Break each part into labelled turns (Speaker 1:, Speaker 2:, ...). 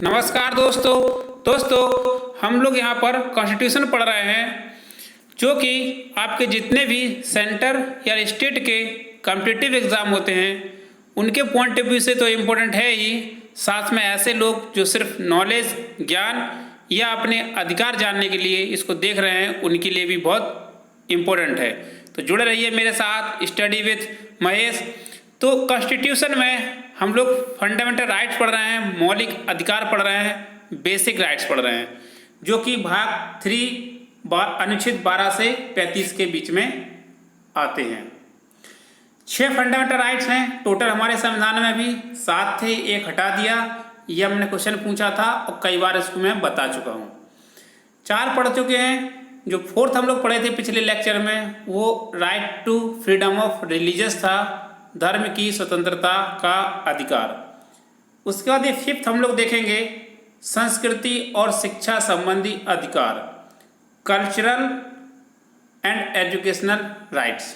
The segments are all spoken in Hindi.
Speaker 1: नमस्कार दोस्तों हम लोग यहाँ पर कॉन्स्टिट्यूशन पढ़ रहे हैं जो कि आपके जितने भी सेंटर या स्टेट के कॉम्पिटिटिव एग्ज़ाम होते हैं उनके पॉइंट ऑफ व्यू से तो इम्पोर्टेंट है ही। साथ में ऐसे लोग जो सिर्फ नॉलेज ज्ञान या अपने अधिकार जानने के लिए इसको देख रहे हैं उनके लिए भी बहुत इम्पोर्टेंट है। तो जुड़े रहिए मेरे साथ स्टडी विथ महेश। तो कॉन्स्टिट्यूशन में हम लोग फंडामेंटल राइट्स पढ़ रहे हैं, मौलिक अधिकार पढ़ रहे हैं, बेसिक राइट्स पढ़ रहे हैं जो कि भाग 3 अनुच्छेद 12 से 35 के बीच में आते हैं। 6 फंडामेंटल राइट्स हैं टोटल हमारे संविधान में, भी 7 थे, एक हटा दिया। ये हमने क्वेश्चन पूछा था और कई बार इसको मैं बता चुका हूँ। 4 पढ़ चुके हैं। जो 4th हम लोग पढ़े थे पिछले लेक्चर में वो right to freedom of religious था, धर्म की स्वतंत्रता का अधिकार। उसके बाद ये 5th हम लोग देखेंगे संस्कृति और शिक्षा संबंधी अधिकार, कल्चरल एंड एजुकेशनल राइट्स।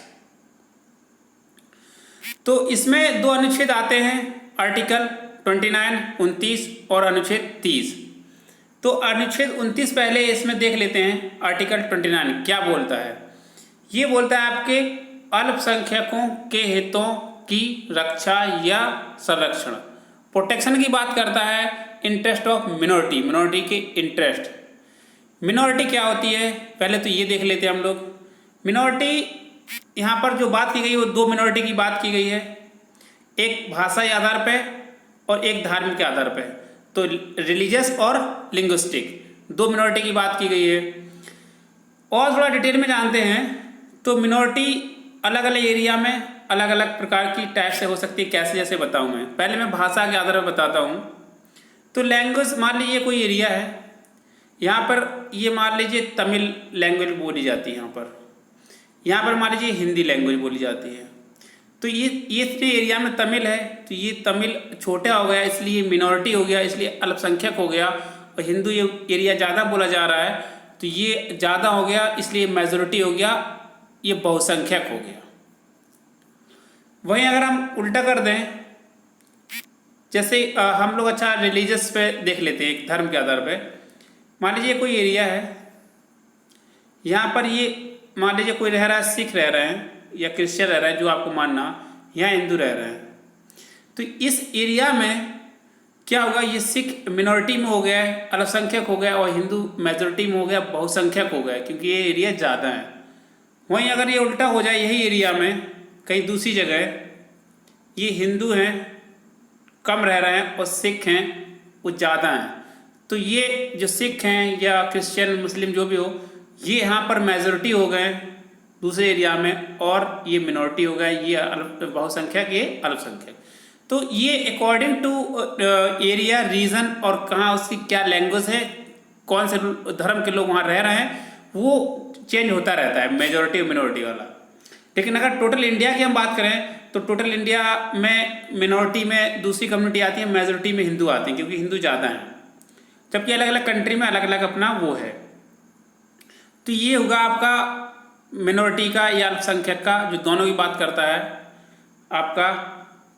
Speaker 1: तो इसमें 2 अनुच्छेद आते हैं, आर्टिकल 29, 29 और अनुच्छेद 30। तो अनुच्छेद 29 पहले इसमें देख लेते हैं। आर्टिकल 29 क्या बोलता है? ये बोलता है आपके अल्पसंख्यकों के हितों की रक्षा या संरक्षण, प्रोटेक्शन की बात करता है। इंटरेस्ट ऑफ मिनोरिटी, मिनोरिटी के इंटरेस्ट। मिनोरिटी क्या होती है पहले तो ये देख लेते हैं हम लोग। मिनोरिटी यहाँ पर जो बात की गई है वो 2 मिनोरिटी की बात की गई है, एक भाषा के आधार पे और एक धार्मिक के आधार पे। तो रिलीजियस और लिंग्विस्टिक 2 मिनोरिटी की बात की गई है। और थोड़ा डिटेल में जानते हैं तो मिनोरिटी अलग अलग एरिया में अलग अलग प्रकार की टाइप से हो सकती है। कैसे जैसे बताऊँ मैं, पहले मैं भाषा के आधार पर बताता हूँ। तो लैंग्वेज मान लीजिए कोई एरिया है, यहाँ पर ये मान लीजिए तमिल लैंग्वेज बोली जाती है, यहाँ पर मान लीजिए हिंदी लैंग्वेज बोली जाती है। तो ये इतने एरिया में तमिल है तो ये तमिल छोटा हो गया इसलिए मिनॉरिटी हो गया, इसलिए अल्पसंख्यक हो गया। और हिंदू ये एरिया ज़्यादा बोला जा रहा है तो ये ज़्यादा हो गया इसलिए मेजॉरिटी हो गया, ये बहुसंख्यक हो गया। वहीं अगर हम उल्टा कर दें, जैसे हम लोग अच्छा रिलीजियस पे देख लेते हैं, एक धर्म के आधार पे। मान लीजिए कोई एरिया है, यहाँ पर ये मान लीजिए कोई रह रहा है, सिख रह रहे हैं या क्रिश्चियन रह रहा है जो आपको मानना, यहाँ हिंदू रह रहे हैं। तो इस एरिया में क्या होगा, ये सिख मिनॉरिटी में हो गया है, अल्पसंख्यक हो गया, और हिंदू मेजॉरिटी में हो गया, बहुसंख्यक हो गया, क्योंकि ये एरिया ज़्यादा है। वहीं अगर ये उल्टा हो जाए, यही एरिया में कहीं दूसरी जगह ये हिंदू हैं कम रह रहे हैं और सिख हैं वो ज़्यादा हैं, तो ये जो सिख हैं या क्रिश्चियन मुस्लिम जो भी हो, ये यहाँ पर मेजॉरिटी हो गए दूसरे एरिया में और ये मिनॉरिटी हो गए, ये बहुसंख्यक ये अल्पसंख्यक। तो ये अकॉर्डिंग टू एरिया रीजन और कहाँ उसकी क्या लैंग्वेज है, कौन से धर्म के लोग वहाँ रह रहे हैं, वो चेंज होता रहता है मेजॉरिटी और मिनॉरिटी वाला। लेकिन अगर टोटल इंडिया की हम बात करें तो टोटल इंडिया में मिनॉरिटी में दूसरी कम्युनिटी आती है, मेजॉरिटी में हिंदू आते हैं क्योंकि हिंदू ज़्यादा हैं, जबकि अलग अलग कंट्री में अलग अलग अपना वो है। तो ये होगा आपका मिनॉरिटी का या अल्पसंख्यक का, जो दोनों की बात करता है आपका,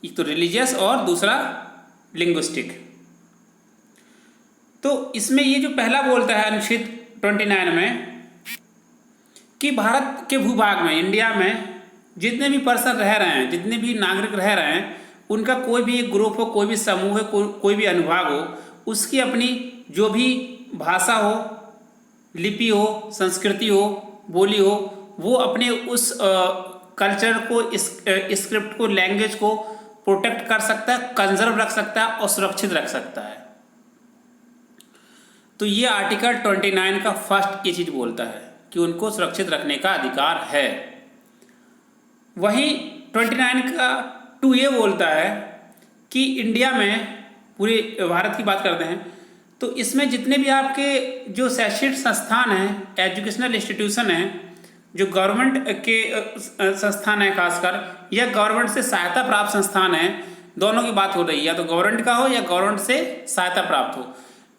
Speaker 1: एक तो रिलीजियस और दूसरा लिंग्विस्टिक। तो इसमें ये जो पहला बोलता है अनुच्छेद 29 में कि भारत के भूभाग में, इंडिया में जितने भी पर्सन रह रहे हैं, जितने भी नागरिक रह रहे हैं, उनका कोई भी एक ग्रुप हो, कोई भी समूह हो, कोई भी अनुभाग हो, उसकी अपनी जो भी भाषा हो, लिपि हो, संस्कृति हो, बोली हो, वो अपने उस कल्चर को, इस स्क्रिप्ट को, लैंग्वेज को प्रोटेक्ट कर सकता है, कंजर्व रख सकता है और सुरक्षित रख सकता है। तो ये आर्टिकल 29 का फर्स्ट ये चीज़ बोलता है कि उनको सुरक्षित रखने का अधिकार है। वहीं 29 का 2 ये बोलता है कि इंडिया में, पूरे भारत की बात करते हैं तो इसमें जितने भी आपके जो शैक्षणिक संस्थान हैं, एजुकेशनल इंस्टीट्यूशन हैं, जो गवर्नमेंट के संस्थान हैं खासकर, या गवर्नमेंट से सहायता प्राप्त संस्थान हैं, दोनों की बात हो रही है, या तो गवर्नमेंट का हो या गवर्नमेंट से सहायता प्राप्त हो,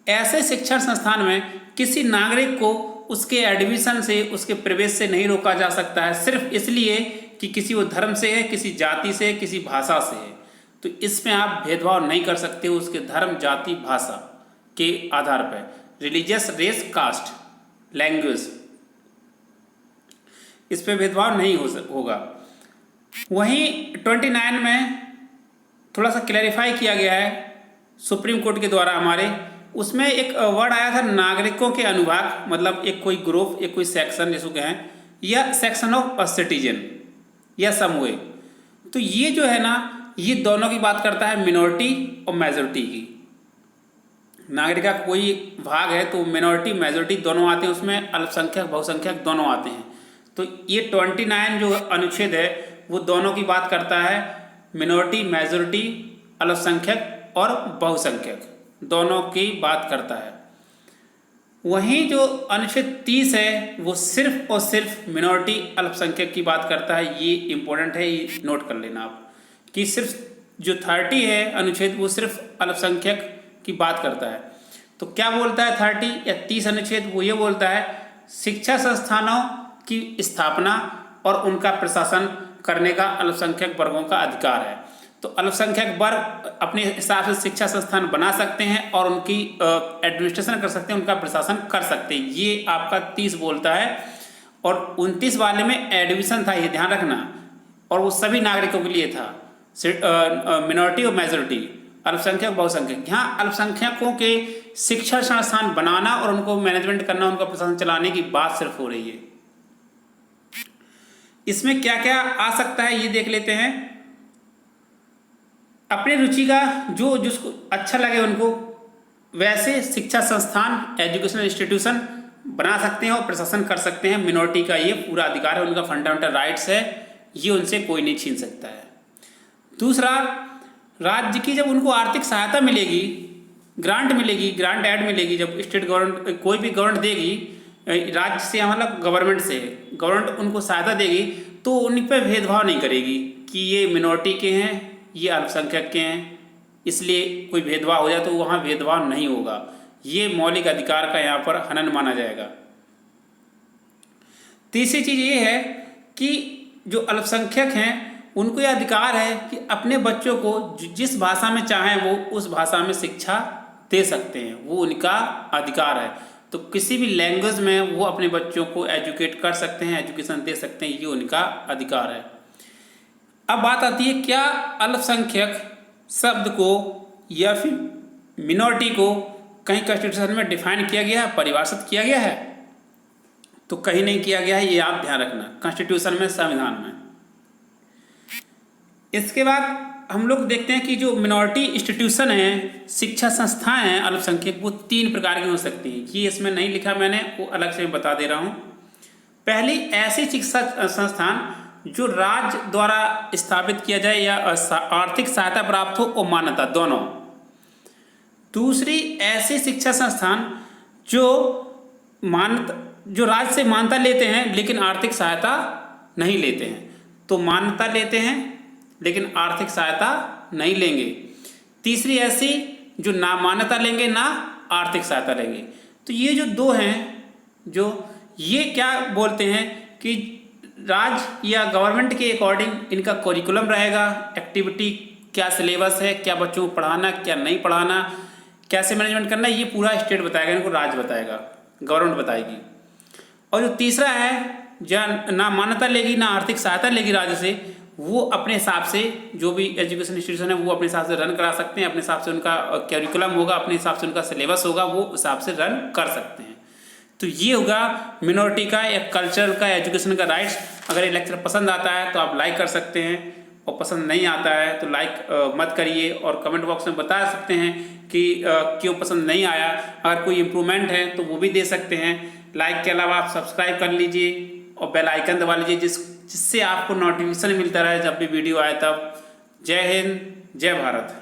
Speaker 1: ऐसे शिक्षण संस्थान में किसी नागरिक को उसके एडमिशन से, उसके प्रवेश से नहीं रोका जा सकता है, सिर्फ इसलिए कि किसी वो धर्म से है, किसी जाति से, किसी भाषा से है। तो इसमें आप भेदभाव नहीं कर सकते हो, उसके धर्म, जाति, भाषा, के आधार पर, रिलीजियस, रेस, कास्ट, लैंग्वेज, इस पे भेदभाव नहीं होगा। वहीं 29 में थोड़ा सा क्लैरिफाई किया गया है सुप्रीम कोर्ट के द्वारा हमारे, उसमें एक वर्ड आया था नागरिकों के अनुभाग, मतलब एक कोई ग्रुप, एक कोई सेक्शन जिसको कहें, या सेक्शन ऑफ अ सिटीजन या समवे। तो ये जो है ना, ये दोनों की बात करता है, मिनॉरिटी और मेजॉरिटी की। नागरिक का कोई भाग है तो मिनॉरिटी मेजॉरिटी दोनों आते हैं उसमें, अल्पसंख्यक बहुसंख्यक दोनों आते हैं। तो ये 29 जो अनुच्छेद है वो दोनों की बात करता है, मिनॉरिटी, मेजॉरिटी, अल्पसंख्यक और बहुसंख्यक दोनों की बात करता है। वहीं जो अनुच्छेद 30 है वो सिर्फ और सिर्फ मिनॉरिटी, अल्पसंख्यक की बात करता है। ये इंपॉर्टेंट है, ये नोट कर लेना आप कि सिर्फ जो 30 है अनुच्छेद वो सिर्फ अल्पसंख्यक की बात करता है। तो क्या बोलता है 30 या 30 अनुच्छेद? वो ये बोलता है शिक्षा संस्थानों की स्थापना और उनका प्रशासन करने का अल्पसंख्यक वर्गों का अधिकार है। तो अल्पसंख्यक वर्ग अपने हिसाब से शिक्षा संस्थान बना सकते हैं और उनकी एडमिनिस्ट्रेशन कर सकते हैं, उनका प्रशासन कर सकते हैं। ये आपका 30 बोलता है। और 29 वाले में एडमिशन था, ये ध्यान रखना, और वो सभी नागरिकों के लिए था, मिनॉरिटी और मेजॉरिटी, अल्पसंख्यक बहुसंख्यक। यहाँ अल्पसंख्यकों के शिक्षा संस्थान बनाना और उनको मैनेजमेंट करना, उनका प्रशासन चलाने की बात सिर्फ हो रही है। इसमें क्या क्या आ सकता है ये देख लेते हैं। अपने रुचि का जो जिसको अच्छा लगे उनको वैसे शिक्षा संस्थान, एजुकेशनल इंस्टीट्यूशन बना सकते हैं और प्रशासन कर सकते हैं। मिनॉरिटी का ये पूरा अधिकार है, उनका फंडामेंटल राइट्स है, ये उनसे कोई नहीं छीन सकता है। दूसरा, राज्य की जब उनको आर्थिक सहायता मिलेगी, ग्रांट मिलेगी, ग्रांट ऐड मिलेगी, जब स्टेट गवर्नमेंट कोई भी गवर्नमेंट देगी, राज्य से मतलब गवर्नमेंट से गवर्नमेंट उनको सहायता देगी, तो उन पर भेदभाव नहीं करेगी कि ये मिनॉरिटी के हैं, ये अल्पसंख्यक के हैं, इसलिए कोई भेदभाव हो जाए तो वहाँ भेदभाव नहीं होगा। ये मौलिक अधिकार का यहाँ पर हनन माना जाएगा। तीसरी चीज़ ये है कि जो अल्पसंख्यक हैं उनको यह अधिकार है कि अपने बच्चों को जिस भाषा में चाहें वो उस भाषा में शिक्षा दे सकते हैं, वो उनका अधिकार है। तो किसी भी लैंग्वेज में वो अपने बच्चों को एजुकेट कर सकते हैं, एजुकेशन दे सकते हैं, ये उनका अधिकार है। अब बात आती है, क्या अल्पसंख्यक शब्द को या फिर मिनॉरिटी को कहीं कॉन्स्टिट्यूशन में डिफाइन किया गया है, परिभाषित किया गया है? तो कहीं नहीं किया गया है, ये आप ध्यान रखना, कॉन्स्टिट्यूशन में, संविधान में। इसके बाद हम लोग देखते हैं कि जो मिनॉरिटी इंस्टीट्यूशन है, शिक्षा संस्थाएं हैं अल्पसंख्यक, वो 3 प्रकार की हो सकती हैं। ये इसमें नहीं लिखा मैंने, वो अलग से बता दे रहा हूँ। पहली, ऐसी शिक्षा संस्थान जो राज्य द्वारा स्थापित किया जाए या आर्थिक सहायता प्राप्त हो और मान्यता, दोनों। दूसरी, ऐसे शिक्षा संस्थान जो राज्य से मान्यता लेते हैं लेकिन आर्थिक सहायता नहीं लेते हैं। तो मान्यता लेते हैं लेकिन आर्थिक सहायता नहीं लेंगे। तीसरी, ऐसी जो ना मान्यता लेंगे ना आर्थिक सहायता लेंगे। तो ये जो 2 हैं, जो ये क्या बोलते हैं कि राज्य या गवर्नमेंट के अकॉर्डिंग इनका करिकुलम रहेगा, एक्टिविटी क्या सिलेबस है, क्या बच्चों को पढ़ाना, क्या नहीं पढ़ाना, कैसे मैनेजमेंट करना, ये पूरा स्टेट बताएगा, इनको राज्य बताएगा, गवर्नमेंट बताएगी। और जो तीसरा है, जहाँ ना मान्यता लेगी ना आर्थिक सहायता लेगी राज्य से, वो अपने हिसाब से जो भी एजुकेशन इंस्टीट्यूशन है वो अपने हिसाब से रन करा सकते हैं, अपने हिसाब से उनका करिकुलम होगा, अपने हिसाब से उनका सिलेबस होगा, वो हिसाब से रन कर सकते हैं। तो ये होगा मिनॉरिटी का या कल्चर का, एजुकेशन का राइट्स। अगर ये लेक्चर पसंद आता है तो आप लाइक कर सकते हैं, और पसंद नहीं आता है तो लाइक मत करिए, और कमेंट बॉक्स में बता सकते हैं कि क्यों पसंद नहीं आया। अगर कोई इम्प्रूवमेंट है तो वो भी दे सकते हैं। लाइक के अलावा आप सब्सक्राइब कर लीजिए और बेल आइकन दबा लीजिए, जिससे आपको नोटिफिकेशन मिलता रहे जब भी वीडियो आए तब। जय हिंद, जय भारत।